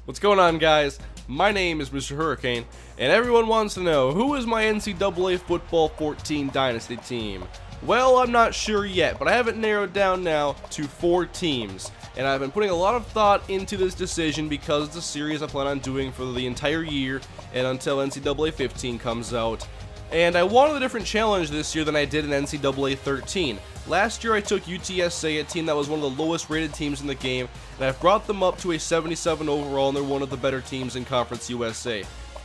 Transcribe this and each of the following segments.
What's going on, guys? My name is Mr. Hurricane, and everyone wants to know, who is my NCAA Football 14 Dynasty team? Well, I'm not sure yet, but I have it narrowed down now to 4 teams, and I've been putting a lot of thought into this decision because it's a series I plan on doing for the entire year and until NCAA 15 comes out. And I wanted a different challenge this year than I did in NCAA 13. Last year I took UTSA, a team that was one of the lowest rated teams in the game, and I've brought them up to a 77 overall, and they're one of the better teams in Conference USA.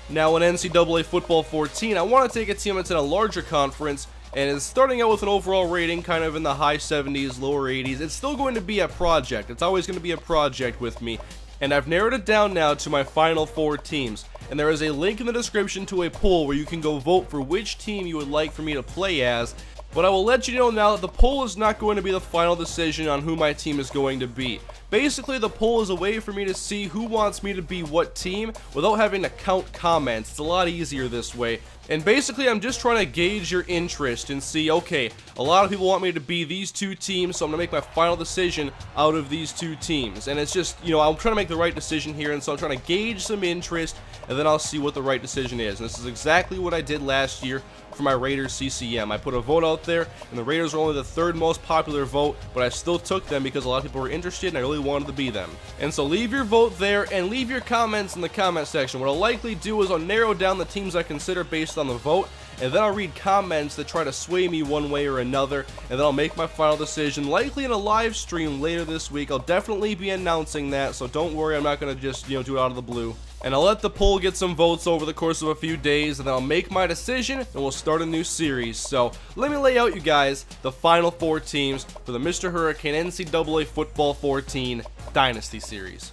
Now in NCAA Football 14, I want to take a team that's in a larger conference, and is starting out with an overall rating kind of in the high 70s, lower 80s. It's still going to be a project. It's always going to be a project with me. And I've narrowed it down now to my final 4 teams. And there is a link in the description to a poll where you can go vote for which team you would like for me to play as. But I will let you know now that the poll is not going to be the final decision on who my team is going to be. Basically, the poll is a way for me to see who wants me to be what team without having to count comments. It's a lot easier this way. And basically, I'm just trying to gauge your interest and see, okay, a lot of people want me to be these 2 teams, so I'm going to make my final decision out of these 2 teams. And it's just, you know, I'm trying to make the right decision here, and so I'm trying to gauge some interest, and then I'll see what the right decision is. And this is exactly what I did last year for my Raiders CCM. I put a vote out there, and the Raiders were only the 3rd most popular vote, but I still took them because a lot of people were interested, and I really wanted to be them. And so leave your vote there, and leave your comments in the comment section. What I'll likely do is I'll narrow down the teams I consider based on the vote, and then I'll read comments that try to sway me one way or another, and then I'll make my final decision, likely in a live stream later this week. I'll definitely be announcing that, so don't worry, I'm not going to just, do it out of the blue. And I'll let the poll get some votes over the course of a few days, and then I'll make my decision, and we'll start a new series. So, let me lay out, you guys, the final 4 teams for the Mr. Hurricane NCAA Football 14 Dynasty Series.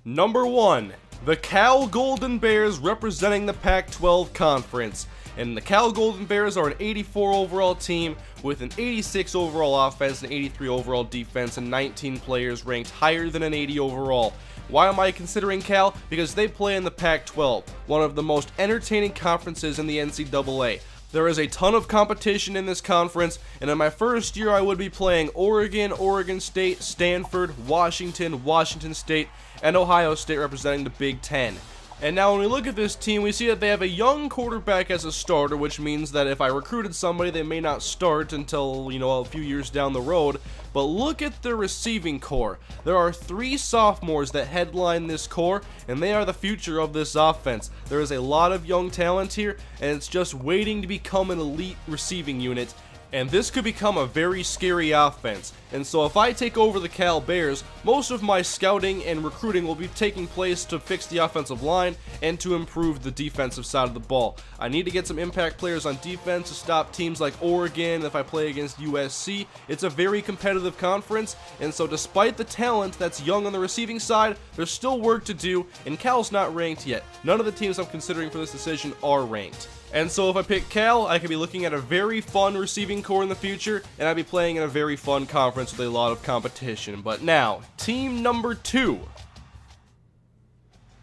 Number 1, the Cal Golden Bears, representing the Pac-12 Conference. And the Cal Golden Bears are an 84 overall team with an 86 overall offense, an 83 overall defense, and 19 players ranked higher than an 80 overall. Why am I considering Cal? Because they play in the Pac-12, one of the most entertaining conferences in the NCAA. There is a ton of competition in this conference, and in my first year I would be playing Oregon, Oregon State, Stanford, Washington, Washington State, and Ohio State representing the Big Ten. And now when we look at this team, we see that they have a young quarterback as a starter, which means that if I recruited somebody, they may not start until, a few years down the road. But look at their receiving core. There are 3 sophomores that headline this core, and they are the future of this offense. There is a lot of young talent here, and it's just waiting to become an elite receiving unit. And this could become a very scary offense. And so if I take over the Cal Bears, most of my scouting and recruiting will be taking place to fix the offensive line and to improve the defensive side of the ball. I need to get some impact players on defense to stop teams like Oregon if I play against USC. It's a very competitive conference, and so despite the talent that's young on the receiving side, there's still work to do, and Cal's not ranked yet. None of the teams I'm considering for this decision are ranked. And so if I pick Cal, I could be looking at a very fun receiving core in the future, and I'd be playing in a very fun conference with a lot of competition. But now, team number 2.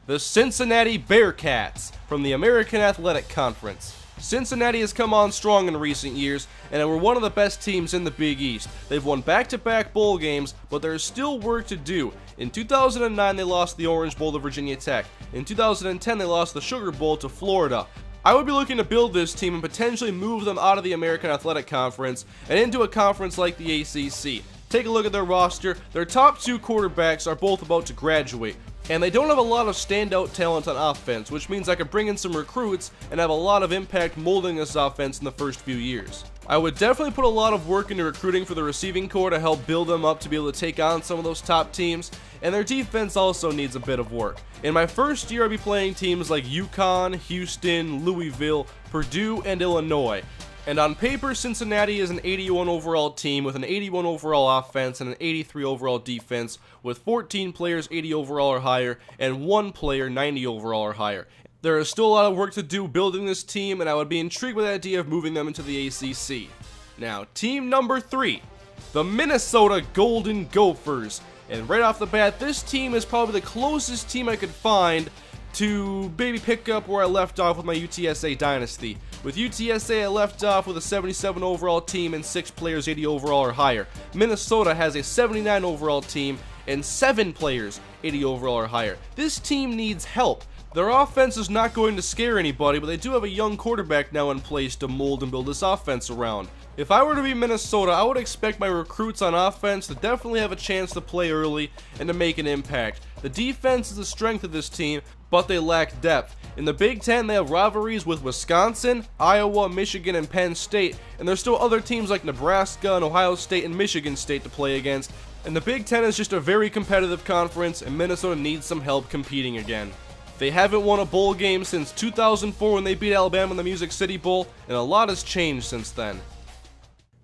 The Cincinnati Bearcats from the American Athletic Conference. Cincinnati has come on strong in recent years, and were one of the best teams in the Big East. They've won back-to-back bowl games, but there is still work to do. In 2009, they lost the Orange Bowl to Virginia Tech. In 2010, they lost the Sugar Bowl to Florida. I would be looking to build this team and potentially move them out of the American Athletic Conference and into a conference like the ACC. Take a look at their roster. Their top 2 quarterbacks are both about to graduate, and they don't have a lot of standout talent on offense, which means I could bring in some recruits and have a lot of impact molding this offense in the first few years. I would definitely put a lot of work into recruiting for the receiving core to help build them up to be able to take on some of those top teams, and their defense also needs a bit of work. In my first year, I'd be playing teams like UConn, Houston, Louisville, Purdue, and Illinois. And on paper, Cincinnati is an 81 overall team with an 81 overall offense and an 83 overall defense, with 14 players 80 overall or higher and 1 player 90 overall or higher. There is still a lot of work to do building this team, and I would be intrigued with the idea of moving them into the ACC. Now, team number 3, the Minnesota Golden Gophers. And right off the bat, this team is probably the closest team I could find to maybe pick up where I left off with my UTSA Dynasty. With UTSA, I left off with a 77 overall team and 6 players 80 overall or higher. Minnesota has a 79 overall team and 7 players 80 overall or higher. This team needs help. Their offense is not going to scare anybody, but they do have a young quarterback now in place to mold and build this offense around. If I were to be Minnesota, I would expect my recruits on offense to definitely have a chance to play early and to make an impact. The defense is the strength of this team, but they lack depth. In the Big Ten, they have rivalries with Wisconsin, Iowa, Michigan, and Penn State, and there's still other teams like Nebraska and Ohio State and Michigan State to play against. And the Big Ten is just a very competitive conference, and Minnesota needs some help competing again. They haven't won a bowl game since 2004 when they beat Alabama in the Music City Bowl, and a lot has changed since then.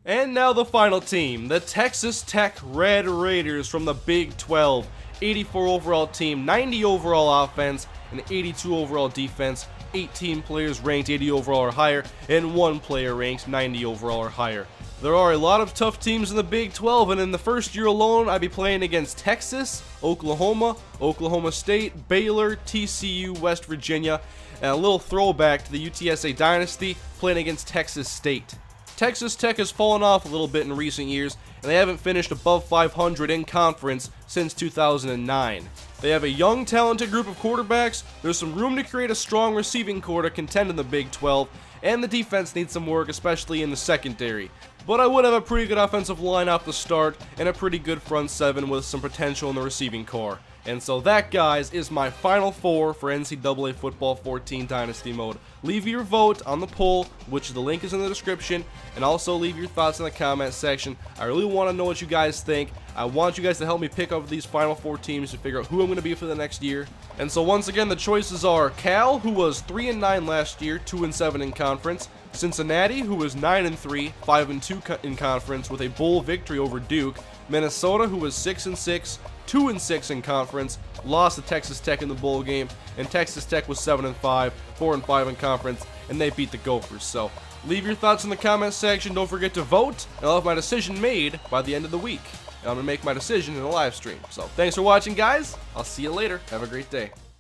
And now the final team, the Texas Tech Red Raiders from the Big 12. 84 overall team, 90 overall offense, and 82 overall defense. 18 players ranked 80 overall or higher, and 1 player ranked 90 overall or higher. There are a lot of tough teams in the Big 12, and in the first year alone, I'd be playing against Texas, Oklahoma, Oklahoma State, Baylor, TCU, West Virginia, and a little throwback to the UTSA Dynasty, playing against Texas State. Texas Tech has fallen off a little bit in recent years, and they haven't finished above 500 in conference since 2009. They have a young, talented group of quarterbacks, there's some room to create a strong receiving core to contend in the Big 12, and the defense needs some work, especially in the secondary. But I would have a pretty good offensive line off the start, and a pretty good front 7 with some potential in the receiving core. And so that, guys, is my final 4 for NCAA Football 14 Dynasty Mode. Leave your vote on the poll, which the link is in the description, and also leave your thoughts in the comment section. I really want to know what you guys think. I want you guys to help me pick up these final 4 teams to figure out who I'm going to be for the next year. And so once again, the choices are Cal, who was 3-9 last year, 2-7 in conference. Cincinnati, who was 9-3, 5-2 in conference with a bowl victory over Duke. Minnesota, who was 6-6, 2-6 in conference, lost to Texas Tech in the bowl game, and Texas Tech was 7-5, 4-5 in conference, and they beat the Gophers. So leave your thoughts in the comment section. Don't forget to vote, and I'll have my decision made by the end of the week. And I'm going to make my decision in a live stream. So thanks for watching, guys. I'll see you later. Have a great day.